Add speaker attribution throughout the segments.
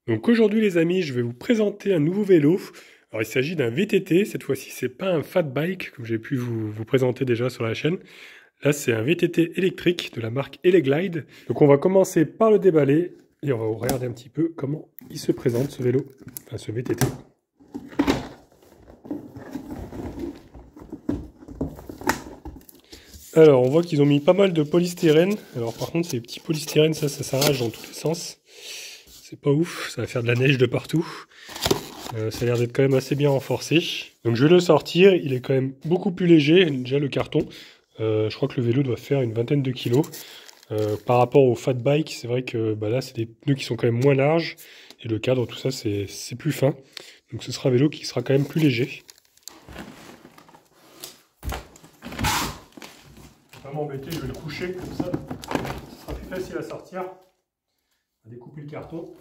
Speaker 1: Donc aujourd'hui les amis, je vais vous présenter un nouveau vélo. Alors il s'agit d'un VTT, cette fois-ci c'est pas un fat bike comme j'ai pu vous présenter déjà sur la chaîne. Là c'est un VTT électrique de la marque Eleglide. Donc on va commencer par le déballer et on va regarder un petit peu comment il se présente ce vélo, enfin ce VTT. Alors on voit qu'ils ont mis pas mal de polystyrène. Alors par contre ces petits polystyrènes ça s'arrache dans tous les sens. C'est pas ouf, ça va faire de la neige de partout. Ça a l'air d'être quand même assez bien renforcé. Donc je vais le sortir, il est quand même beaucoup plus léger, déjà le carton. Je crois que le vélo doit faire une vingtaine de kilos. Par rapport au fat bike, c'est vrai que là c'est des pneus qui sont quand même moins larges. Et le cadre, tout ça, c'est plus fin. Donc ce sera un vélo qui sera quand même plus léger. Je vais pas m'embêter, je vais le coucher comme ça. Ce sera plus facile à sortir. On va découper le carton.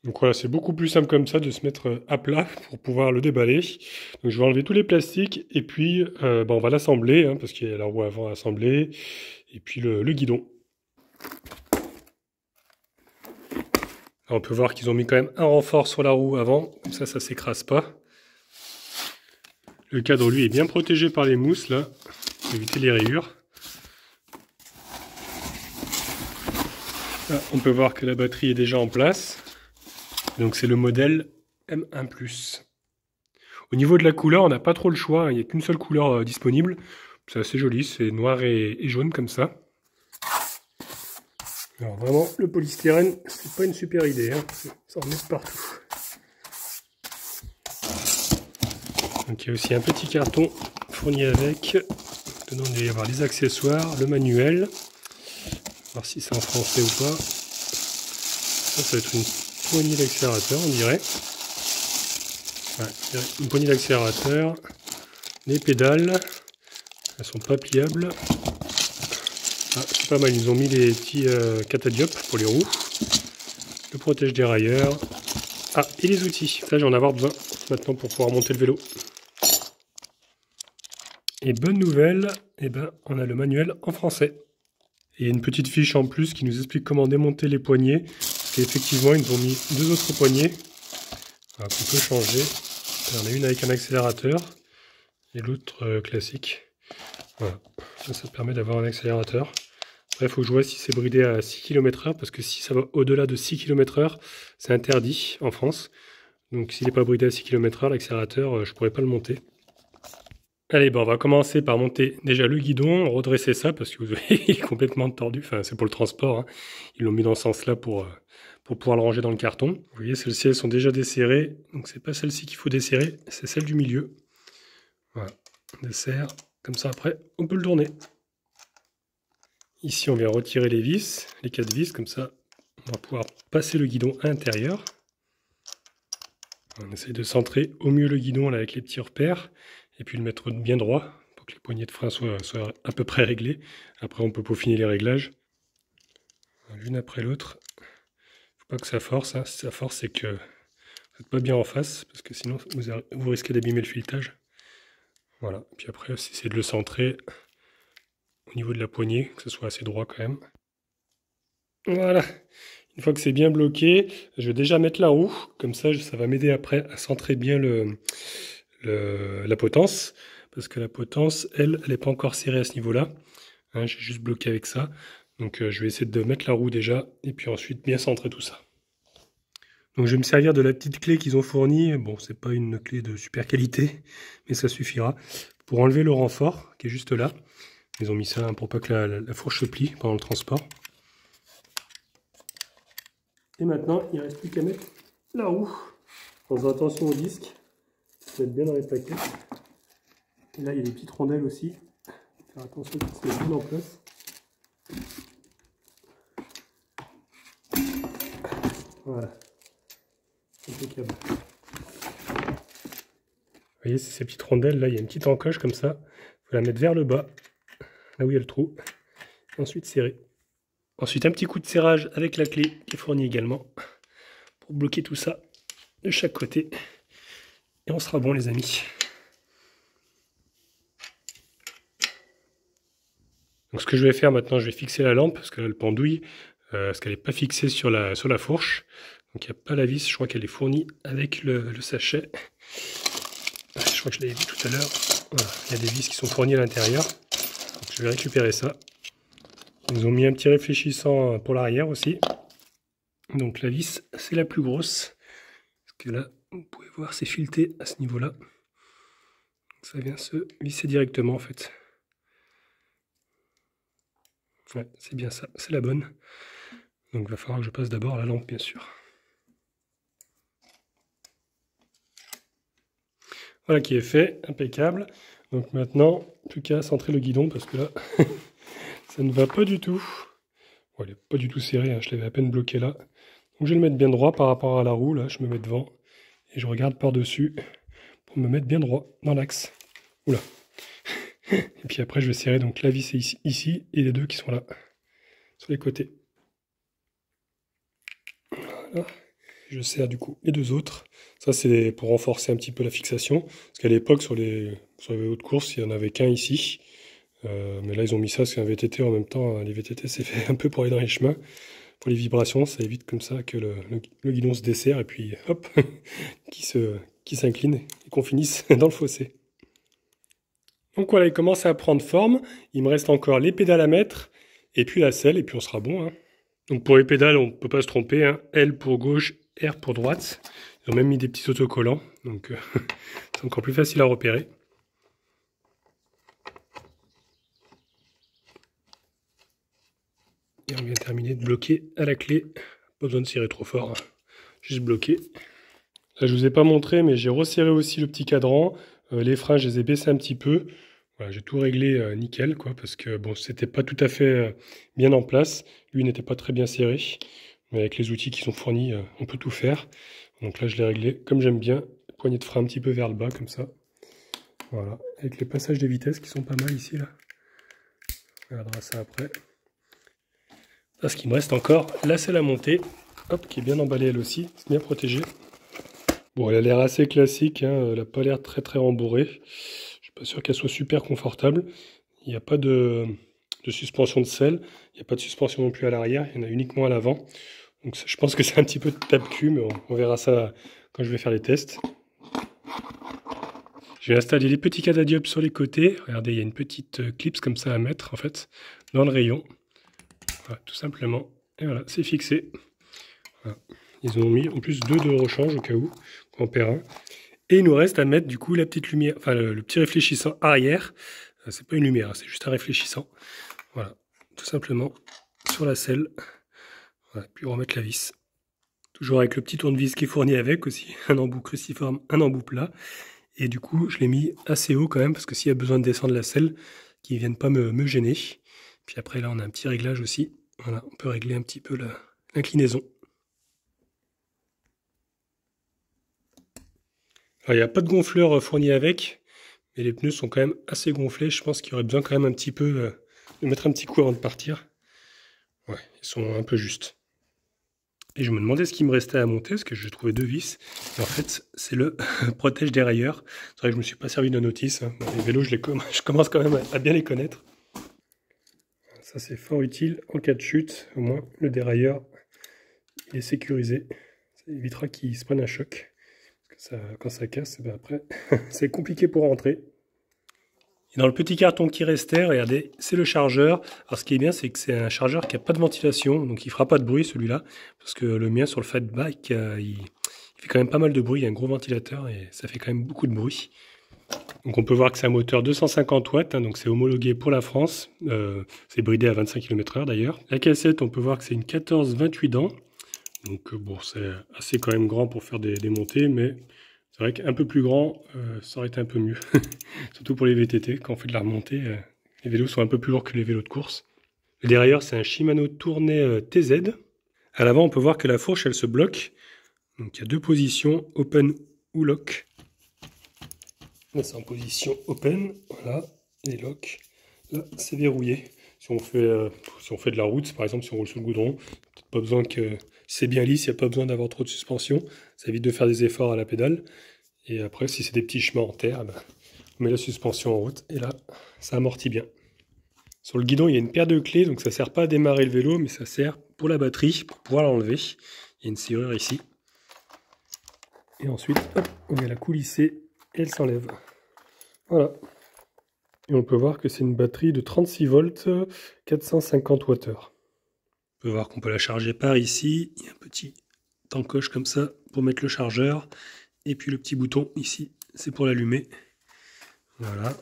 Speaker 1: Donc voilà, c'est beaucoup plus simple comme ça de se mettre à plat pour pouvoir le déballer. Donc je vais enlever tous les plastiques et puis on va l'assembler, hein, parce qu'il y a la roue avant à assembler, et puis le guidon. Alors on peut voir qu'ils ont mis quand même un renfort sur la roue avant, comme ça ne s'écrase pas. Le cadre lui est bien protégé par les mousses là, pour éviter les rayures. Là, on peut voir que la batterie est déjà en place. Donc c'est le modèle M1+. Au niveau de la couleur, on n'a pas trop le choix, hein. Il n'y a qu'une seule couleur disponible. C'est assez joli, c'est noir et jaune comme ça. Alors vraiment, le polystyrène, c'est pas une super idée, hein. Ça en met partout. Donc il y a aussi un petit carton fourni avec. Dedans il doit y avoir les accessoires, le manuel. Voir si c'est en français ou pas. Ça va être une poignée d'accélérateur, on dirait. Ouais, une poignée d'accélérateur. Les pédales. Elles sont pas pliables. Ah, c'est pas mal, ils ont mis des petits catadiopes pour les roues. Le protège dérailleur. Ah, et les outils. Là, j'en ai avoir besoin maintenant pour pouvoir monter le vélo. Et bonne nouvelle, on a le manuel en français. Et une petite fiche en plus qui nous explique comment démonter les poignées. Parce qu'effectivement, ils nous ont mis deux autres poignées qu'on peut changer. Il y en a une avec un accélérateur et l'autre classique. Voilà, ça permet d'avoir un accélérateur. Après, il faut que je vois si c'est bridé à 6 km/h, parce que si ça va au-delà de 6 km/h, c'est interdit en France. Donc s'il n'est pas bridé à 6 km/h, l'accélérateur, je ne pourrais pas le monter. Allez, on va commencer par monter déjà le guidon, redresser ça, parce que vous voyez, il est complètement tordu. Enfin, c'est pour le transport, hein. Ils l'ont mis dans ce sens-là pour pouvoir le ranger dans le carton. Vous voyez, celles-ci, elles sont déjà desserrées. Donc c'est pas celle-ci qu'il faut desserrer, c'est celle du milieu. Voilà, on desserre. Comme ça, après, on peut le tourner. Ici, on vient retirer les vis, les 4 vis, comme ça, on va pouvoir passer le guidon à l'intérieur. On essaye de centrer au mieux le guidon là, avec les petits repères, et puis le mettre bien droit, pour que les poignées de frein soient à peu près réglées. Après, on peut peaufiner les réglages, l'une après l'autre. Il ne faut pas que ça force, hein. Si ça force, c'est que vous n'êtes pas bien en face, parce que sinon, vous risquez d'abîmer le filetage. Voilà, et puis après, c'est de le centrer au niveau de la poignée, que ce soit assez droit quand même. Voilà, une fois que c'est bien bloqué, je vais déjà mettre la roue, comme ça va m'aider après à centrer bien la potence, parce que la potence, elle n'est pas encore serrée à ce niveau-là, hein, j'ai juste bloqué avec ça, donc je vais essayer de mettre la roue déjà, et puis ensuite bien centrer tout ça. Donc je vais me servir de la petite clé qu'ils ont fournie, bon c'est pas une clé de super qualité, mais ça suffira, pour enlever le renfort qui est juste là. Ils ont mis ça pour pas que la fourche se plie pendant le transport. Et maintenant, il ne reste plus qu'à mettre la roue. En faisant attention au disque, se mettre bien dans les plaquettes. Et là, il y a des petites rondelles aussi. Faire attention qu'ils se mettent bien en place. Voilà. Impeccable. Vous voyez, c'est ces petites rondelles. Là, il y a une petite encoche comme ça. Il faut la mettre vers le bas, là où il y a le trou. Et ensuite, serrer. Ensuite, un petit coup de serrage avec la clé qui est fournie également pour bloquer tout ça de chaque côté. Et on sera bon les amis. Donc ce que je vais faire maintenant, je vais fixer la lampe, parce que là, elle pendouille, parce qu'elle n'est pas fixée sur la fourche. Donc il n'y a pas la vis, je crois qu'elle est fournie avec le sachet. Je crois que je l'avais vu tout à l'heure. Voilà, il y a des vis qui sont fournies à l'intérieur. Je vais récupérer ça. Ils ont mis un petit réfléchissant pour l'arrière aussi. Donc la vis, c'est la plus grosse. Parce que là, vous pouvez voir, c'est fileté à ce niveau-là. Ça vient se visser directement en fait. Ouais, c'est bien ça, c'est la bonne. Donc il va falloir que je passe d'abord la lampe, bien sûr. Voilà qui est fait, impeccable. Donc maintenant, plus qu'à centrer le guidon, parce que là, ça ne va pas du tout. Bon, elle n'est pas du tout serrée, hein, je l'avais à peine bloqué là. Donc je vais le mettre bien droit par rapport à la roue, là, je me mets devant. Et je regarde par-dessus pour me mettre bien droit dans l'axe. Oula. Et puis après, je vais serrer donc la vis ici et les deux qui sont là, sur les côtés. Voilà. Je serre du coup les deux autres. Ça, c'est pour renforcer un petit peu la fixation. Parce qu'à l'époque, sur les vélos de course, il n'y en avait qu'un ici. Mais là, ils ont mis ça, c'est un VTT en même temps. Les VTT, c'est fait un peu pour aller dans les chemins. Pour les vibrations, ça évite comme ça que le guidon se desserre et puis hop, qui s'incline et qu'on finisse dans le fossé. Donc voilà, il commence à prendre forme. Il me reste encore les pédales à mettre et puis la selle et puis on sera bon. Hein. Donc pour les pédales, on ne peut pas se tromper. Hein. L pour gauche, R pour droite. Ils ont même mis des petits autocollants. Donc c'est encore plus facile à repérer. Et on vient terminer de bloquer à la clé. Pas besoin de serrer trop fort. Hein. Juste bloquer. Là, je ne vous ai pas montré, mais j'ai resserré aussi le petit cadran. Les freins, je les ai baissés un petit peu. Voilà, j'ai tout réglé nickel, quoi, parce que bon, c'était pas tout à fait bien en place. Lui n'était pas très bien serré. Mais avec les outils qui sont fournis, on peut tout faire. Donc là, je l'ai réglé comme j'aime bien. Poignée de frein un petit peu vers le bas, comme ça. Voilà. Avec les passages de vitesse qui sont pas mal ici, là. On regardera ça après. Là, ce qui me reste encore, là, c'est la montée. Hop, qui est bien emballée elle aussi. C'est bien protégé. Bon, elle a l'air assez classique. Hein. Elle n'a pas l'air très très rembourrée. Je suis pas sûr qu'elle soit super confortable. Il n'y a pas de suspension de selle. Il n'y a pas de suspension non plus à l'arrière. Il y en a uniquement à l'avant. Donc je pense que c'est un petit peu de tape-cul, mais on verra ça quand je vais faire les tests. Je vais installer les petits cadadiopes sur les côtés. Regardez, il y a une petite clips comme ça à mettre en fait dans le rayon. Voilà, tout simplement. Et voilà, c'est fixé. Voilà. Ils ont mis en plus deux de rechange au cas où on perd un. Et il nous reste à mettre du coup la petite lumière, enfin le petit réfléchissant arrière. C'est pas une lumière, c'est juste un réfléchissant. Voilà, tout simplement sur la selle. Voilà, puis remettre la vis. Toujours avec le petit tournevis qui est fourni avec aussi, un embout cruciforme, un embout plat. Et du coup, je l'ai mis assez haut quand même, parce que s'il y a besoin de descendre la selle, qu'ils ne viennent pas me gêner. Puis après, là, on a un petit réglage aussi. Voilà, on peut régler un petit peu l'inclinaison. Alors, il n'y a pas de gonfleur fourni avec, mais les pneus sont quand même assez gonflés. Je pense qu'il y aurait besoin quand même un petit peu de mettre un petit coup avant de partir. Ouais, ils sont un peu justes. Et je me demandais ce qui me restait à monter, parce que j'ai trouvé deux vis. Et en fait, c'est le protège dérailleur. C'est vrai que je ne me suis pas servi de notice. Hein. Les vélos, je commence quand même à bien les connaître. Ça, c'est fort utile en cas de chute. Au moins, le dérailleur est sécurisé. Ça évitera qu'il se prenne un choc. Parce que ça, quand ça casse, ben après, c'est compliqué pour rentrer. Et dans le petit carton qui restait, regardez, c'est le chargeur. Alors ce qui est bien, c'est que c'est un chargeur qui n'a pas de ventilation, donc il ne fera pas de bruit celui-là. Parce que le mien sur le fat bike, il fait quand même pas mal de bruit. Il y a un gros ventilateur et ça fait quand même beaucoup de bruit. Donc on peut voir que c'est un moteur 250 watts, hein, donc c'est homologué pour la France. C'est bridé à 25 km/h d'ailleurs. La cassette, on peut voir que c'est une 14-28 dents. Donc bon, c'est assez quand même grand pour faire des montées, mais c'est vrai qu'un peu plus grand, ça aurait été un peu mieux. Surtout pour les VTT, quand on fait de la remontée, les vélos sont un peu plus lourds que les vélos de course. Le dérailleur, c'est un Shimano Tournai TZ. À l'avant, on peut voir que la fourche, elle se bloque. Donc il y a deux positions, open ou lock. Là, c'est en position open, voilà, et lock. Là, c'est verrouillé. Si on fait de la route, par exemple, si on roule sur le goudron, peut-être pas besoin que C'est bien lisse, il n'y a pas besoin d'avoir trop de suspension. Ça évite de faire des efforts à la pédale. Et après, si c'est des petits chemins en terre, ben, on met la suspension en route. Et là, ça amortit bien. Sur le guidon, il y a une paire de clés, donc ça ne sert pas à démarrer le vélo, mais ça sert pour la batterie, pour pouvoir l'enlever. Il y a une serrure ici. Et ensuite, hop, on vient la coulisser et elle s'enlève. Voilà. Et on peut voir que c'est une batterie de 36 volts, 450 Wh. On peut voir qu'on peut la charger par ici. Il y a un petit encoche comme ça pour mettre le chargeur. Et puis le petit bouton ici, c'est pour l'allumer. Voilà.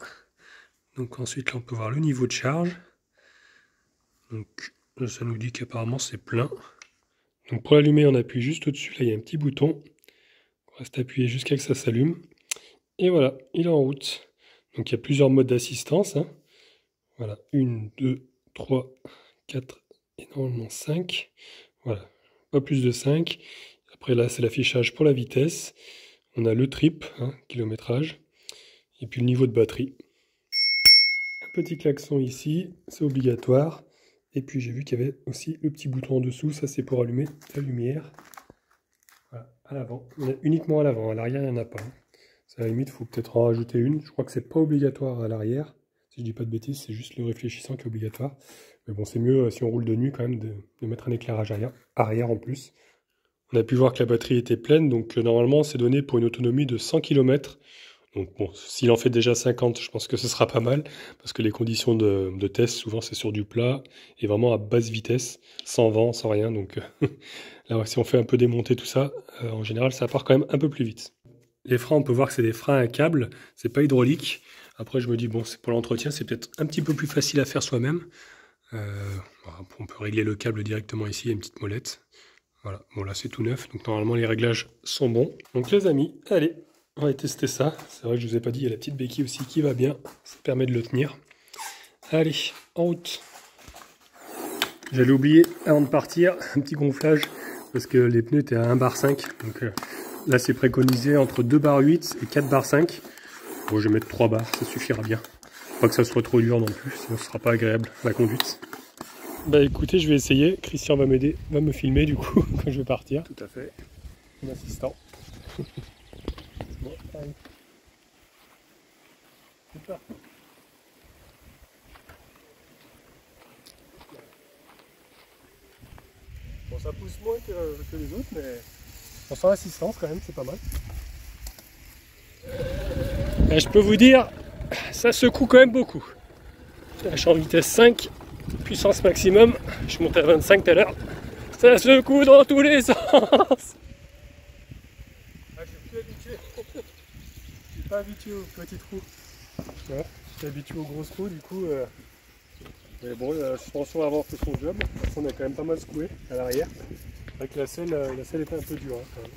Speaker 1: Donc ensuite, là, on peut voir le niveau de charge. Donc là, ça nous dit qu'apparemment, c'est plein. Donc pour l'allumer, on appuie juste au-dessus. Là, il y a un petit bouton. On reste appuyé jusqu'à ce que ça s'allume. Et voilà, il est en route. Donc il y a plusieurs modes d'assistance. Hein. Voilà, 1, 2, 3, 4 et normalement 5. Voilà, pas plus de 5. Après là, c'est l'affichage pour la vitesse. On a le trip, hein, kilométrage. Et puis le niveau de batterie. Un petit klaxon ici, c'est obligatoire. Et puis j'ai vu qu'il y avait aussi le petit bouton en dessous. Ça, c'est pour allumer la lumière. Voilà, à l'avant. Uniquement à l'avant. À l'arrière, il n'y en a pas. À la limite, il faut peut-être en rajouter une. Je crois que c'est pas obligatoire à l'arrière. Si je dis pas de bêtises, c'est juste le réfléchissant qui est obligatoire. Mais bon, c'est mieux si on roule de nuit quand même de mettre un éclairage arrière en plus. On a pu voir que la batterie était pleine, donc normalement c'est donné pour une autonomie de 100 km. Donc bon, s'il en fait déjà 50, je pense que ce sera pas mal, parce que les conditions de test, souvent c'est sur du plat, et vraiment à basse vitesse, sans vent, sans rien. Donc là, si on fait un peu démonter tout ça, en général ça part quand même un peu plus vite. Les freins, on peut voir que c'est des freins à câble, c'est pas hydraulique. Après, je me dis, bon, c'est pour l'entretien, c'est peut-être un petit peu plus facile à faire soi-même. On peut régler le câble directement ici, il y a une petite molette. Voilà, bon là c'est tout neuf, donc normalement les réglages sont bons. Donc les amis, allez, on va tester ça. C'est vrai que je vous ai pas dit, il y a la petite béquille aussi qui va bien, ça permet de le tenir. Allez, en route. J'allais oublier, avant de partir, un petit gonflage, parce que les pneus étaient à 1 bar 5, donc... Là, c'est préconisé entre 2 bar 8 et 4 bar 5. Bon, je vais mettre 3 bars, ça suffira bien. Pas que ça soit trop dur non plus, sinon ce sera pas agréable la conduite. Bah écoutez, je vais essayer. Christian va m'aider, va me filmer du coup quand je vais partir.
Speaker 2: Tout à fait.
Speaker 1: Mon assistant. Bon, allez. Super. Bon, ça pousse moins que les autres, mais... On sent l'assistance quand même, c'est pas mal. Et je peux vous dire, ça secoue quand même beaucoup. Là, je suis en vitesse 5, puissance maximum. Je monte à 25 tout à l'heure. Ça secoue dans tous les sens. Ah, je suis plus habitué. Je suis pas habitué aux petites roues. Ouais, je suis habitué aux grosses roues, du coup. Mais bon, la suspension avant fait son job. On a quand même pas mal secoué à l'arrière. Avec la selle était un peu dure hein, quand même.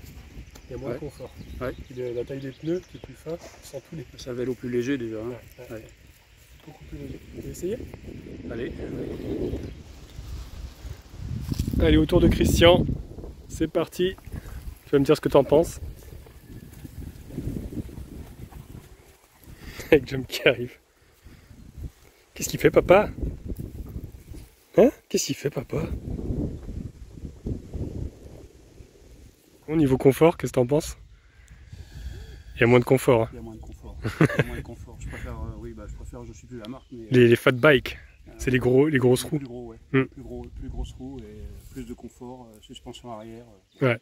Speaker 1: Il y a moins de confort. Ouais. La taille des pneus qui est plus fin, sans tous les.
Speaker 2: C'est un vélo plus léger déjà. Hein.
Speaker 1: Ouais. Beaucoup plus léger. Vous voulez essayer?
Speaker 2: Allez.
Speaker 1: Allez, autour de Christian. C'est parti. Tu vas me dire ce que tu en penses. Avec Jump qui arrive. Qu'est-ce qu'il fait, papa? Hein? Qu'est-ce qu'il fait, papa? Au niveau confort, qu'est-ce que tu en penses? Il y a moins de confort. Hein.
Speaker 2: Il y a moins de confort. Je préfère, je suis plus la marque. Mais,
Speaker 1: les fat bikes, c'est les grosses roues.
Speaker 2: Plus gros, ouais. Plus grosses roues et plus de confort, suspension arrière.
Speaker 1: Ouais.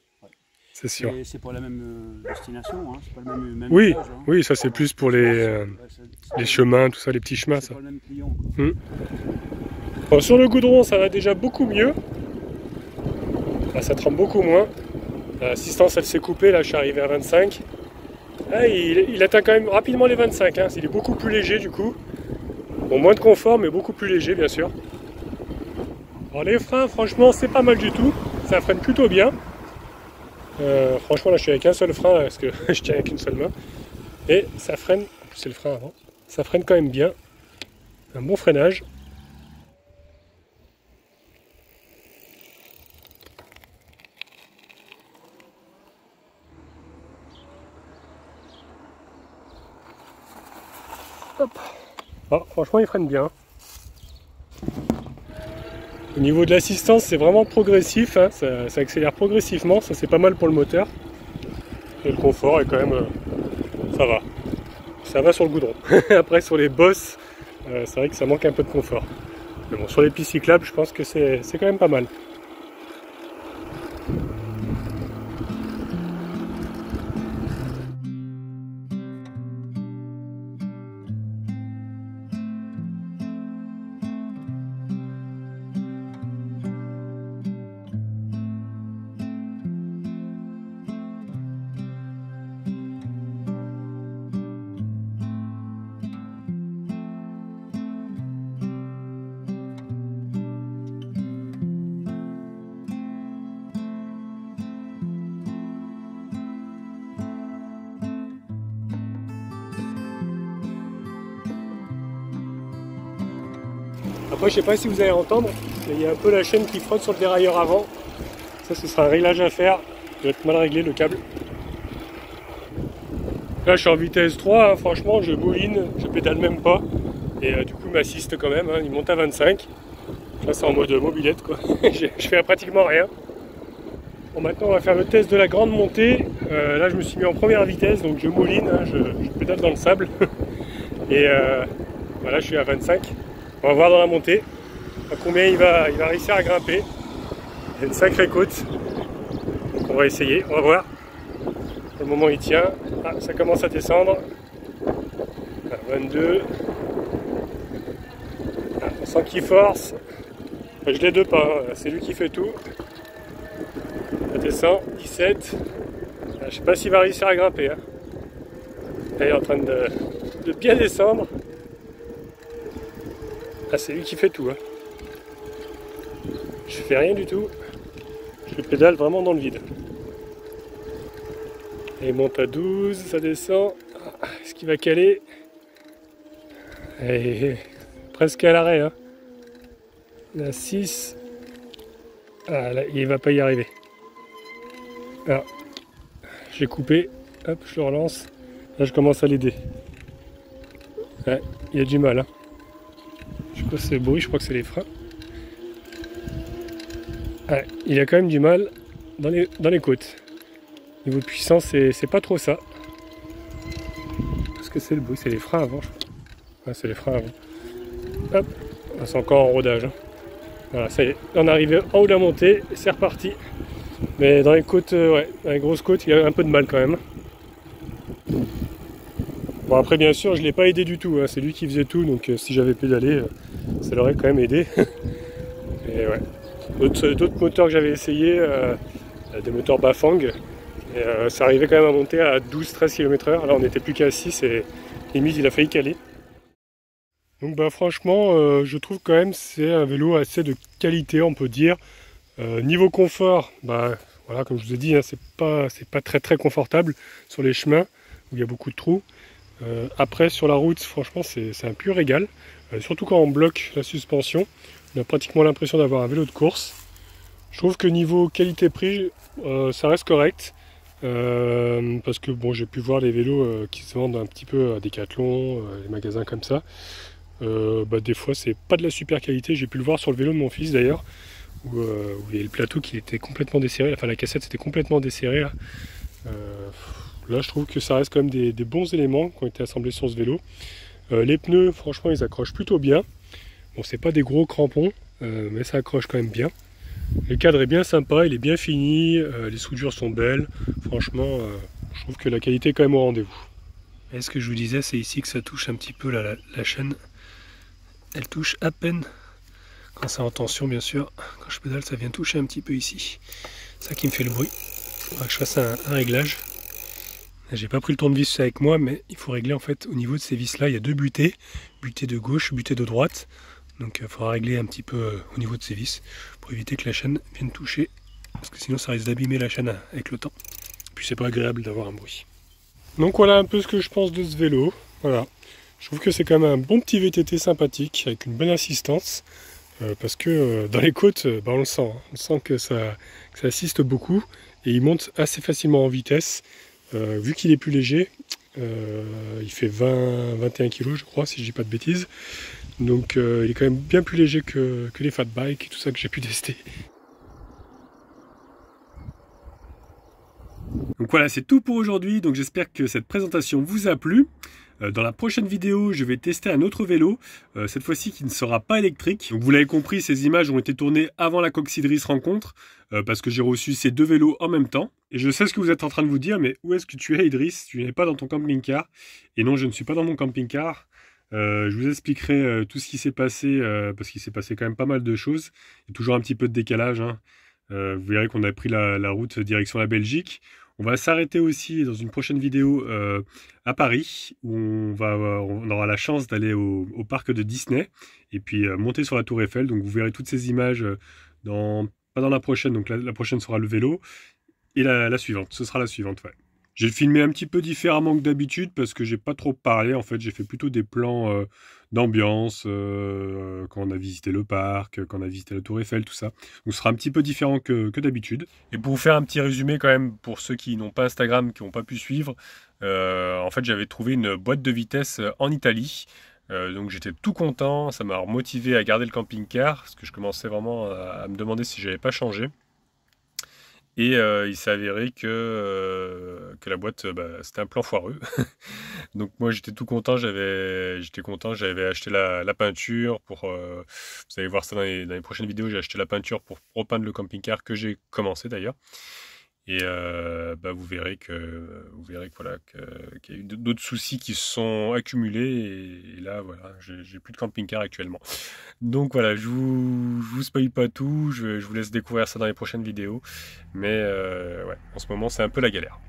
Speaker 1: C'est sûr.
Speaker 2: Et c'est pas la même destination, hein. C'est pas le même
Speaker 1: oui,
Speaker 2: usage, hein.
Speaker 1: Oui, ça c'est plus pour les chemins, tout ça, les petits chemins.
Speaker 2: C'est
Speaker 1: ça.
Speaker 2: pas le même client.
Speaker 1: Bon, sur le goudron, ça va déjà beaucoup mieux. Là, ça tremble beaucoup moins. L'assistance, elle s'est coupée. Là, je suis arrivé à 25. Là, il atteint quand même rapidement les 25. Hein. Il est beaucoup plus léger du coup. Bon, moins de confort, mais beaucoup plus léger, bien sûr. Alors, les freins, franchement, c'est pas mal du tout. Ça freine plutôt bien. Franchement, là, je suis avec un seul frein parce que je tiens avec une seule main. Et ça freine, c'est le frein avant. Ça freine quand même bien. Un bon freinage. Hop. Oh, franchement, il freine bien. Au niveau de l'assistance, c'est vraiment progressif, hein, ça accélère progressivement, ça c'est pas mal pour le moteur. Et le confort est quand même, ça va sur le goudron. Après sur les bosses, c'est vrai que ça manque un peu de confort. Mais bon, sur les pistes cyclables, je pense que c'est quand même pas mal. Après, je sais pas si vous allez entendre, mais il y a un peu la chaîne qui frotte sur le dérailleur avant. Ça, ce sera un réglage à faire. Il doit être mal réglé le câble. Là, je suis en vitesse 3, hein, franchement, je mouline, je pédale même pas. Et du coup, il m'assiste quand même, hein, il monte à 25. Là, c'est en mode mobilette, quoi. Je fais pratiquement rien. Bon, maintenant, on va faire le test de la grande montée. Là, je me suis mis en première vitesse, donc je mouline, hein, je pédale dans le sable. Et voilà, je suis à 25. On va voir dans la montée à combien il va réussir à grimper. Il y a une sacrée côte. Donc on va essayer, on va voir. Pour le moment il tient. Ah, ça commence à descendre. Ah, 22. Ah, on sent qu'il force. Je l'aide de pas, hein. C'est lui qui fait tout. Ça descend, 17. Ah, je sais pas s'il va réussir à grimper. Hein. Là, il est en train de bien descendre. Ah, c'est lui qui fait tout. Hein. Je fais rien du tout. Je pédale vraiment dans le vide. Et il monte à 12, ça descend. Est-ce qu'il va caler? Et presque à l'arrêt. Hein. À 6. Ah, là, il va pas y arriver. Alors, je l'ai coupé. Hop, je le relance. Là, je commence à l'aider. Ouais, il a du mal. Hein. Je sais pas si c'est le bruit, je crois que c'est les freins. Ouais, il a quand même du mal dans les côtes. Niveau de puissance, c'est pas trop ça. Qu'est-ce que c'est le bruit? C'est les freins avant, je crois. Ouais, c'est les freins avant. Hop, c'est encore en rodage. Hein. Voilà, ça y est, on arrive en haut de la montée, c'est reparti. Mais dans les côtes, ouais, dans les grosses côtes, il y a un peu de mal quand même. Bon, après, bien sûr, je ne l'ai pas aidé du tout. Hein. C'est lui qui faisait tout, donc si j'avais pédalé, ça l'aurait quand même aidé. Et ouais. D'autres moteurs que j'avais essayé, des moteurs Bafang, et, ça arrivait quand même à monter à 12-13 km/h. Là, on n'était plus qu'à 6 et limite, il a failli caler. Donc, bah, franchement, je trouve quand même c'est un vélo assez de qualité, on peut dire. Niveau confort, bah, voilà, comme je vous ai dit, hein, c'est pas très confortable sur les chemins où il y a beaucoup de trous. Après, sur la route, franchement, c'est un pur régal. Surtout quand on bloque la suspension. On a pratiquement l'impression d'avoir un vélo de course. Je trouve que niveau qualité-prix, ça reste correct. Parce que bon, j'ai pu voir les vélos qui se vendent un petit peu à Decathlon, les magasins comme ça. Bah, des fois, c'est pas de la super qualité. J'ai pu le voir sur le vélo de mon fils d'ailleurs, où il y a le plateau qui était complètement desserré. Enfin, la cassette c'était complètement desserrée. Là. Là, je trouve que ça reste quand même des bons éléments qui ont été assemblés sur ce vélo. Les pneus, franchement, ils accrochent plutôt bien. Bon, c'est pas des gros crampons, mais ça accroche quand même bien. Le cadre est bien sympa, il est bien fini, les soudures sont belles. Franchement, je trouve que la qualité est quand même au rendez-vous. Et ce que je vous disais, c'est ici que ça touche un petit peu la chaîne. Elle touche à peine quand c'est en tension, bien sûr. Quand je pédale, ça vient toucher un petit peu ici. C'est ça qui me fait le bruit. Il faudra que je fasse un réglage. J'ai pas pris le tournevis avec moi, mais il faut régler en fait au niveau de ces vis là. Il y a deux butées, butée de gauche, butée de droite. Donc il faudra régler un petit peu au niveau de ces vis pour éviter que la chaîne vienne toucher, parce que sinon ça risque d'abîmer la chaîne avec le temps. Puis c'est pas agréable d'avoir un bruit. Donc voilà un peu ce que je pense de ce vélo. Voilà. Je trouve que c'est quand même un bon petit VTT sympathique avec une bonne assistance. Parce que dans les côtes, bah, on le sent. Hein. On sent que ça assiste beaucoup et il monte assez facilement en vitesse. Vu qu'il est plus léger, il fait 21 kg je crois si je dis pas de bêtises. Donc il est quand même bien plus léger que les fat bikes et tout ça que j'ai pu tester. Donc voilà, c'est tout pour aujourd'hui. Donc j'espère que cette présentation vous a plu. Dans la prochaine vidéo, je vais tester un autre vélo, cette fois-ci qui ne sera pas électrique. Donc vous l'avez compris, ces images ont été tournées avant la Cox Idriss rencontre, parce que j'ai reçu ces deux vélos en même temps. Et je sais ce que vous êtes en train de vous dire, mais où est-ce que tu es, Idriss? Tu n'es pas dans ton camping-car. Et non, je ne suis pas dans mon camping-car. Je vous expliquerai tout ce qui s'est passé, parce qu'il s'est passé quand même pas mal de choses. Il y a toujours un petit peu de décalage, hein. Vous verrez qu'on a pris la route direction la Belgique. On va s'arrêter aussi dans une prochaine vidéo à Paris, où on aura la chance d'aller au parc de Disney et puis monter sur la Tour Eiffel. Donc vous verrez toutes ces images pas dans la prochaine, donc la prochaine sera le vélo, et la suivante, ce sera la suivante, ouais. J'ai filmé un petit peu différemment que d'habitude parce que j'ai pas trop parlé. En fait, j'ai fait plutôt des plans d'ambiance quand on a visité le parc, quand on a visité la Tour Eiffel, tout ça. Donc, ce sera un petit peu différent que d'habitude. Et pour vous faire un petit résumé quand même, pour ceux qui n'ont pas Instagram, qui n'ont pas pu suivre, en fait, j'avais trouvé une boîte de vitesse en Italie. Donc j'étais tout content, ça m'a motivé à garder le camping-car parce que je commençais vraiment à me demander si j'avais pas changé. Et il s'est avéré que la boîte, c'était un plan foireux. Donc moi j'étais tout content, j'avais acheté la peinture pour... vous allez voir ça dans les prochaines vidéos, j'ai acheté la peinture pour repeindre le camping-car que j'ai commencé d'ailleurs. Et vous verrez que voilà qu'il y a eu d'autres soucis qui se sont accumulés et là voilà, j'ai plus de camping-car actuellement. Donc voilà, je vous spoil pas tout, je vous laisse découvrir ça dans les prochaines vidéos. Mais ouais, en ce moment c'est un peu la galère.